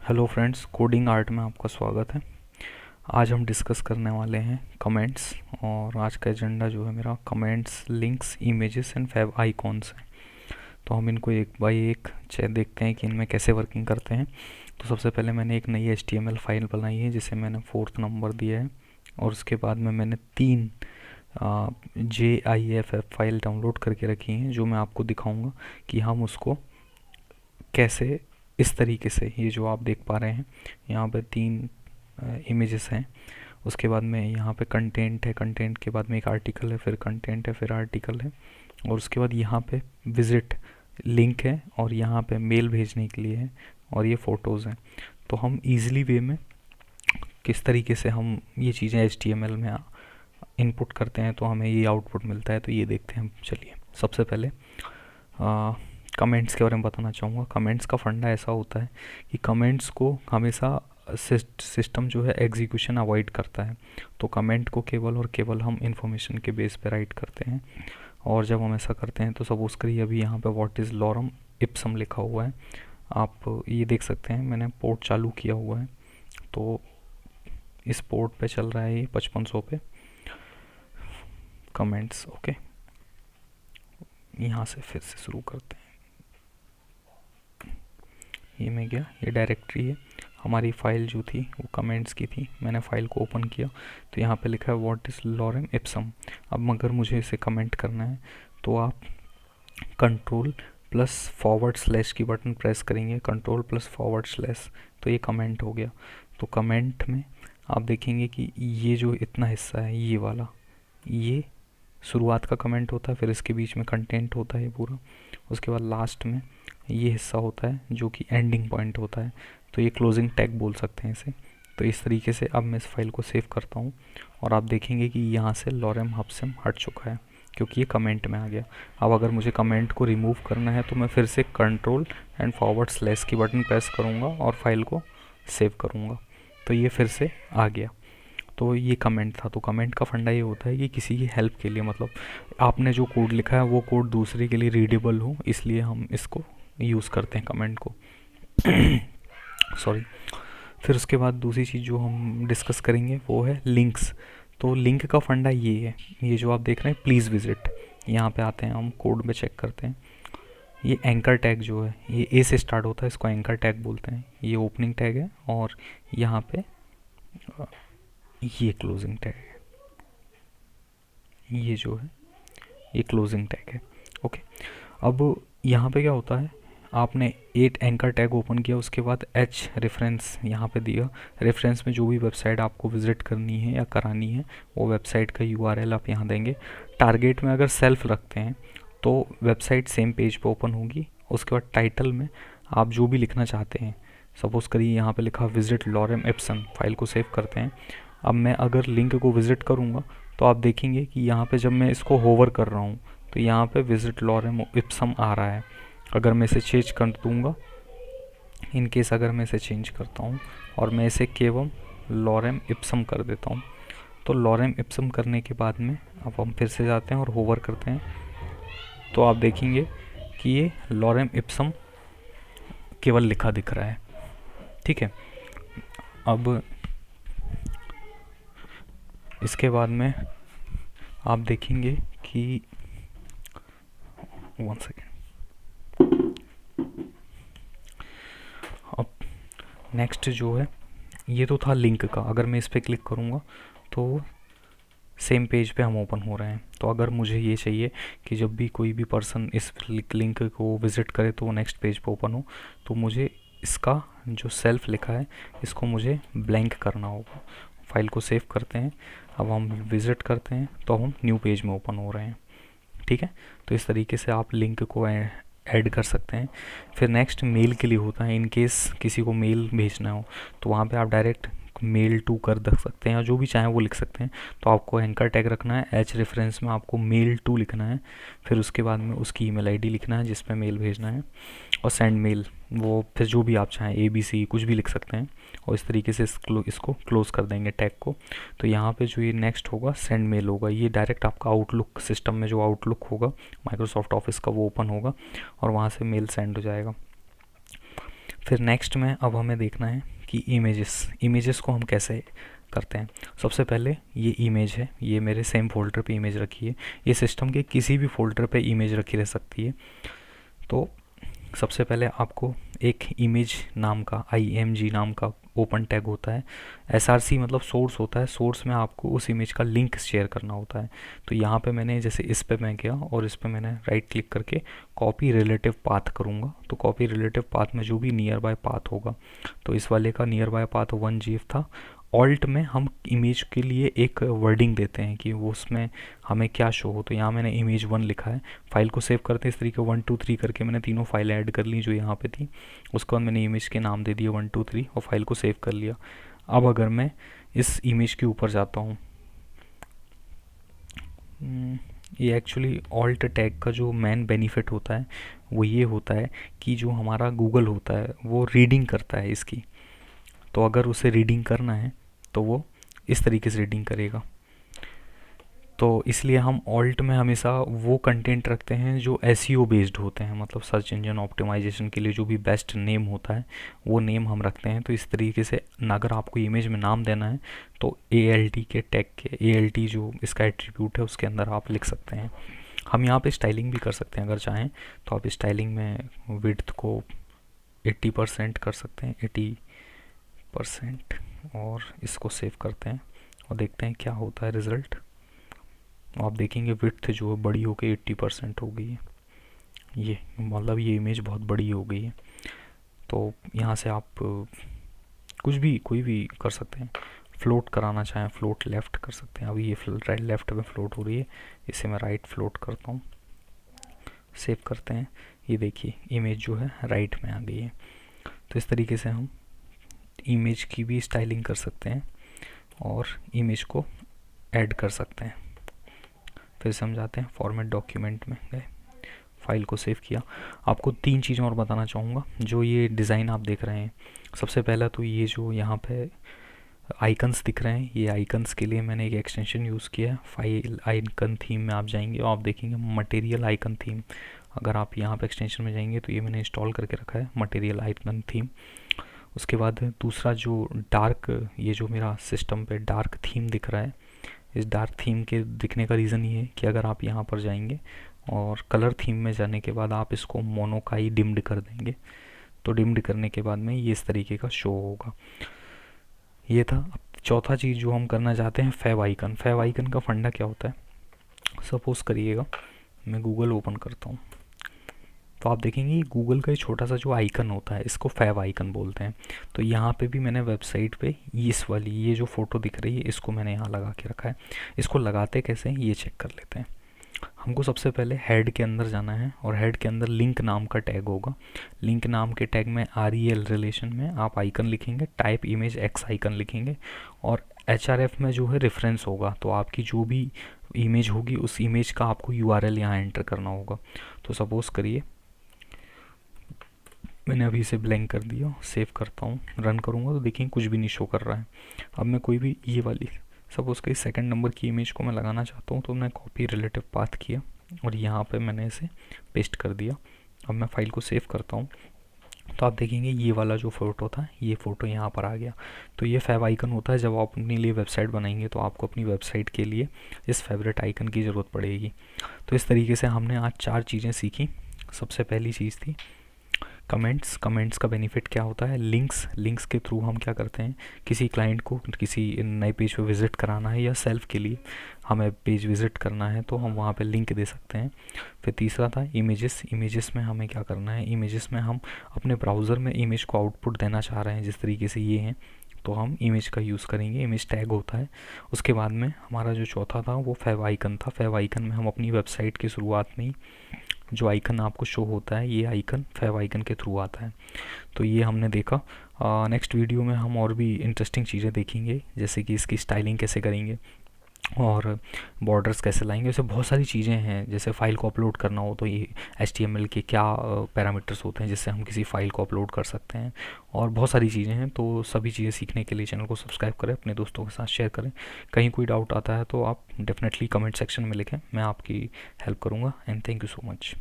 Hello friends, coding art में आपका स्वागत है। आज हम डिस्कस करने वाले हैं कमेंट्स। और आज का एजेंडा जो है मेरा comments, links, images and fab icons है। तो हम इनको एक बाय एक देखते हैं कि इनमें कैसे वर्किंग करते हैं। तो सबसे पहले मैंने एक नई HTML फाइल बनाई है जिसे मैंने 4th नंबर दिया है। और उसके बाद में मैंने 3 JIF फाइल डाउनलोड करके रखी हैं जो मैं आपको दिखाऊंगा कि हम उसको कैसे, इस तरीके से, ये जो आप देख पा रहे हैं यहाँ पे 3 इमेजेस हैं। उसके बाद में यहाँ पे कंटेंट है, कंटेंट के बाद में एक आर्टिकल है, फिर कंटेंट है, फिर आर्टिकल है। और उसके बाद यहाँ पे विजिट लिंक है और यहाँ पे मेल भेजने के लिए है और ये फ़ोटोज़ हैं। तो हम इजीली वे में किस तरीके से हम ये चीज़ें HTML में इनपुट करते हैं तो हमें ये आउटपुट मिलता है। तो ये देखते हैं हम। चलिए सबसे पहले कमेंट्स के बारे में बताना चाहूँगा। कमेंट्स का फंडा ऐसा होता है कि कमेंट्स को हमेशा सिस्टम जो है एग्जीक्यूशन अवॉइड करता है। तो कमेंट को केवल और केवल हम इंफॉर्मेशन के बेस पे राइट करते हैं। और जब हम ऐसा करते हैं तो सपोज करिए अभी यहाँ पे व्हाट इज़ लॉरम इप्सम लिखा हुआ है। आप ये देख सकते हैं, मैंने पोर्ट चालू किया हुआ है तो इस पोर्ट पे चल रहा है ये 5500 पे कमेंट्स। ओके, यहाँ से फिर से शुरू करते हैं। ये मैं गया, ये डायरेक्टरी है। हमारी फ़ाइल जो थी वो कमेंट्स की थी। मैंने फ़ाइल को ओपन किया तो यहाँ पे लिखा है व्हाट इज़ लॉरम इप्सम। अब अगर मुझे इसे कमेंट करना है तो आप कंट्रोल+/ की बटन प्रेस करेंगे, कंट्रोल+/ तो ये कमेंट हो गया। तो कमेंट में आप देखेंगे कि ये जो इतना हिस्सा है, ये वाला, ये शुरुआत का कमेंट होता है, फिर इसके बीच में कंटेंट होता है पूरा, उसके बाद लास्ट में ये हिस्सा होता है जो कि एंडिंग पॉइंट होता है। तो ये क्लोजिंग टैग बोल सकते हैं इसे। तो इस तरीके से अब मैं इस फाइल को सेव करता हूँ और आप देखेंगे कि यहाँ से लॉरम इप्सम हट चुका है क्योंकि ये कमेंट में आ गया। अब अगर मुझे कमेंट को रिमूव करना है तो मैं फिर से कंट्रोल+/ की बटन प्रेस करूँगा और फाइल को सेव करूँगा। तो ये फिर से आ गया। तो ये कमेंट था। तो कमेंट का फंडा ये होता है कि किसी की हेल्प के लिए, मतलब आपने जो कोड लिखा है वो कोड दूसरे के लिए रीडेबल हो, इसलिए हम इसको यूज़ करते हैं कमेंट को। सॉरी। फिर उसके बाद दूसरी चीज़ जो हम डिस्कस करेंगे वो है लिंक्स। तो लिंक का फंडा ये है, ये जो आप देख रहे हैं प्लीज़ विजिट, यहाँ पे आते हैं, हम कोड में चेक करते हैं। ये एंकर टैग जो है ये ए से स्टार्ट होता है, इसको एंकर टैग बोलते हैं। ये ओपनिंग टैग है और यहाँ पे ये क्लोजिंग टैग है। ये जो है ये क्लोजिंग टैग है। ओके, अब यहाँ पे क्या होता है, आपने 8 एंकर टैग ओपन किया, उसके बाद H रेफरेंस यहाँ पे दिया। रेफरेंस में जो भी वेबसाइट आपको विज़िट करनी है या करानी है वो वेबसाइट का URL आप यहाँ देंगे। टारगेट में अगर सेल्फ रखते हैं तो वेबसाइट सेम पेज पे ओपन होगी। उसके बाद टाइटल में आप जो भी लिखना चाहते हैं, सपोज़ करिए यहाँ पे लिखा विजिट लॉरम इप्सम। फाइल को सेव करते हैं। अब मैं अगर लिंक को विज़िट करूँगा तो आप देखेंगे कि यहाँ पे जब मैं इसको होवर कर रहा हूँ तो यहाँ पे विजिट लॉरम इप्सम आ रहा है। अगर मैं इसे चेंज कर दूँगा, इन केस अगर मैं इसे चेंज करता हूँ और मैं इसे केवल लॉरम इप्सम कर देता हूँ, तो लॉरम इप्सम करने के बाद में अब हम फिर से जाते हैं और होवर करते हैं तो आप देखेंगे कि ये लॉरम इप्सम केवल लिखा दिख रहा है। ठीक है, अब इसके बाद में आप देखेंगे कि 1 सेकेंड, अब नेक्स्ट जो है ये तो था लिंक का। अगर मैं इस पर क्लिक करूँगा तो सेम पेज पे हम ओपन हो रहे हैं। तो अगर मुझे ये चाहिए कि जब भी कोई भी पर्सन इस लिंक को विज़िट करे तो वो नेक्स्ट पेज पे ओपन हो, तो मुझे इसका जो सेल्फ लिखा है इसको मुझे ब्लैंक करना होगा। फाइल को सेव करते हैं, अब हम विज़िट करते हैं तो हम न्यू पेज में ओपन हो रहे हैं। ठीक है, तो इस तरीके से आप लिंक को ऐड कर सकते हैं। फिर नेक्स्ट मेल के लिए होता है। इन केस किसी को मेल भेजना हो तो वहाँ पे आप डायरेक्ट मेल टू कर दे सकते हैं, या जो भी चाहें वो लिख सकते हैं। तो आपको एंकर टैग रखना है, H रेफरेंस में आपको मेल टू लिखना है, फिर उसके बाद में उसकी ईमेल आईडी लिखना है जिसमें मेल भेजना है, और सेंड मेल, वो फिर जो भी आप चाहें ABC कुछ भी लिख सकते हैं। और इस तरीके से इसको क्लोज़ कर देंगे टैग को। तो यहाँ पे जो ये नेक्स्ट होगा सेंड मेल होगा, ये डायरेक्ट आपका आउटलुक सिस्टम में जो आउटलुक होगा माइक्रोसॉफ्ट ऑफिस का वो ओपन होगा और वहाँ से मेल सेंड हो जाएगा। फिर नेक्स्ट में अब हमें देखना है कि इमेजेस को हम कैसे करते हैं। सबसे पहले ये इमेज है, ये मेरे सेम फोल्डर पे इमेज रखी है। ये सिस्टम के किसी भी फोल्डर पे इमेज रखी रह सकती है। तो सबसे पहले आपको एक इमेज नाम का img नाम का ओपन टैग होता है। src मतलब सोर्स होता है, सोर्स में आपको उस इमेज का लिंक शेयर करना होता है। तो यहाँ पे मैंने जैसे इस पे मैं गया और इस पे मैंने राइट क्लिक करके कॉपी रिलेटिव पाथ करूँगा। तो कॉपी रिलेटिव पाथ में जो भी नियर बाय पाथ होगा, तो इस वाले का नियर बाय पाथ 1gf था। ऑल्ट में हम इमेज के लिए एक वर्डिंग देते हैं कि वो उसमें हमें क्या शो हो। तो यहाँ मैंने इमेज 1 लिखा है। फाइल को सेव करते इस तरीके 1 2 3 करके मैंने तीनों फाइलें ऐड कर ली जो यहाँ पे थी। उसके बाद मैंने इमेज के नाम दे दिया 1 2 3 और फाइल को सेव कर लिया। अब अगर मैं इस इमेज के ऊपर जाता हूँ, ये एक्चुअली ऑल्ट टैग का जो मेन बेनिफिट होता है वो ये होता है कि जो हमारा गूगल होता है वो रीडिंग करता है इसकी। तो अगर उसे रीडिंग करना है तो वो इस तरीके से रीडिंग करेगा। तो इसलिए हम ऑल्ट में हमेशा वो कंटेंट रखते हैं जो एसईओ बेस्ड होते हैं, मतलब सर्च इंजन ऑप्टिमाइजेशन के लिए जो भी बेस्ट नेम होता है वो नेम हम रखते हैं। तो इस तरीके से अगर आपको इमेज में नाम देना है तो ALT के टैग के ALT जो इसका एट्रीब्यूट है उसके अंदर आप लिख सकते हैं। हम यहाँ पे स्टाइलिंग भी कर सकते हैं, अगर चाहें तो आप स्टाइलिंग में विड्थ को 80% कर सकते हैं, 80%, और इसको सेव करते हैं और देखते हैं क्या होता है रिज़ल्ट। आप देखेंगे विड्थ जो है बड़ी होकर 80% हो गई है। ये मतलब ये इमेज बहुत बड़ी हो गई है। तो यहाँ से आप कुछ भी कोई भी कर सकते हैं। फ्लोट कराना चाहें फ्लोट लेफ़्ट कर सकते हैं। अभी ये राइट लेफ़्ट में फ्लोट हो रही है, इसे मैं राइट फ्लोट करता हूँ। सेव करते हैं। ये देखिए इमेज जो है राइट में आ गई है। तो इस तरीके से हम इमेज की भी स्टाइलिंग कर सकते हैं और इमेज को ऐड कर सकते हैं। फिर समझाते हैं। फॉर्मेट डॉक्यूमेंट में गए, फाइल को सेव किया। आपको 3 चीज़ें और बताना चाहूँगा जो ये डिज़ाइन आप देख रहे हैं। सबसे पहला तो ये जो यहाँ पे आइकन्स दिख रहे हैं, ये आइकन्स के लिए मैंने एक एक्सटेंशन यूज़ किया है। फाइल आइकन थीम में आप जाएंगे और आप देखेंगे मटेरियल आइकन थीम। अगर आप यहाँ पे एक्सटेंशन में जाएंगे तो ये मैंने इंस्टॉल करके रखा है मटेरियल आइकन थीम। उसके बाद दूसरा जो डार्क, ये जो मेरा सिस्टम पे डार्क थीम दिख रहा है, इस डार्क थीम के दिखने का रीज़न ये है कि अगर आप यहाँ पर जाएंगे और कलर थीम में जाने के बाद आप इसको मोनोकाई डिम्ड कर देंगे तो डिम्ड करने के बाद में ये इस तरीके का शो होगा। ये था। अब चौथा चीज़ जो हम करना चाहते हैं, फैव आइकन। फैव आइकन का फंडा क्या होता है, सपोज़ करिएगा मैं गूगल ओपन करता हूँ तो आप देखेंगे गूगल का छोटा सा जो आइकन होता है इसको फैव आइकन बोलते हैं। तो यहाँ पे भी मैंने वेबसाइट पे इस वाली ये जो फ़ोटो दिख रही है इसको मैंने यहाँ लगा के रखा है। इसको लगाते कैसे हैं ये चेक कर लेते हैं। हमको सबसे पहले हेड के अंदर जाना है और हेड के अंदर लिंक नाम का टैग होगा। लिंक नाम के टैग में REL रिलेशन में आप आइकन लिखेंगे, टाइप इमेज X आइकन लिखेंगे और HRF में जो है रेफरेंस होगा। तो आपकी जो भी इमेज होगी उस इमेज का आपको URL यहाँ एंटर करना होगा। तो सपोज़ करिए मैंने अभी इसे ब्लैंक कर दिया, सेव करता हूँ, रन करूँगा तो देखिए कुछ भी नहीं शो कर रहा है। अब मैं कोई भी ये वाली सपोज़ कि सेकंड नंबर की इमेज को मैं लगाना चाहता हूँ तो मैं कॉपी रिलेटिव पाथ किया और यहाँ पे मैंने इसे पेस्ट कर दिया। अब मैं फाइल को सेव करता हूँ तो आप देखेंगे ये वाला जो फ़ोटो था ये फ़ोटो यहाँ पर आ गया। तो ये फैव आइकन होता है। जब आप अपने लिए वेबसाइट बनाएंगे तो आपको अपनी वेबसाइट के लिए इस फेवरेट आइकन की ज़रूरत पड़ेगी। तो इस तरीके से हमने आज 4 चीज़ें सीखी। सबसे पहली चीज़ थी कमेंट्स। कमेंट्स का बेनिफिट क्या होता है, लिंक्स के थ्रू हम क्या करते हैं, किसी क्लाइंट को किसी नए पेज पे विज़िट कराना है या सेल्फ के लिए हमें पेज विज़िट करना है तो हम वहाँ पे लिंक दे सकते हैं। फिर तीसरा था इमेजेस में हमें क्या करना है, इमेजेस में हम अपने ब्राउज़र में इमेज को आउटपुट देना चाह रहे हैं जिस तरीके से ये हैं तो हम इमेज का यूज़ करेंगे, इमेज टैग होता है। उसके बाद में हमारा जो चौथा था वो फैव आइकन था। फैव आइकन में हम अपनी वेबसाइट की शुरुआत में ही जो आइकन आपको शो होता है ये आइकन फैव आइकन के थ्रू आता है। तो ये हमने देखा। नेक्स्ट वीडियो में हम और भी इंटरेस्टिंग चीज़ें देखेंगे जैसे कि इसकी स्टाइलिंग कैसे करेंगे और बॉर्डर्स कैसे लाएंगे। वैसे बहुत सारी चीज़ें हैं, जैसे फ़ाइल को अपलोड करना हो तो ये HTML के क्या पैरामीटर्स होते हैं जिससे हम किसी फ़ाइल को अपलोड कर सकते हैं और बहुत सारी चीज़ें हैं। तो सभी चीज़ें सीखने के लिए चैनल को सब्सक्राइब करें, अपने दोस्तों के साथ शेयर करें। कहीं कोई डाउट आता है तो आप डेफिनेटली कमेंट सेक्शन में लिखें, मैं आपकी हेल्प करूँगा। And thank you so much.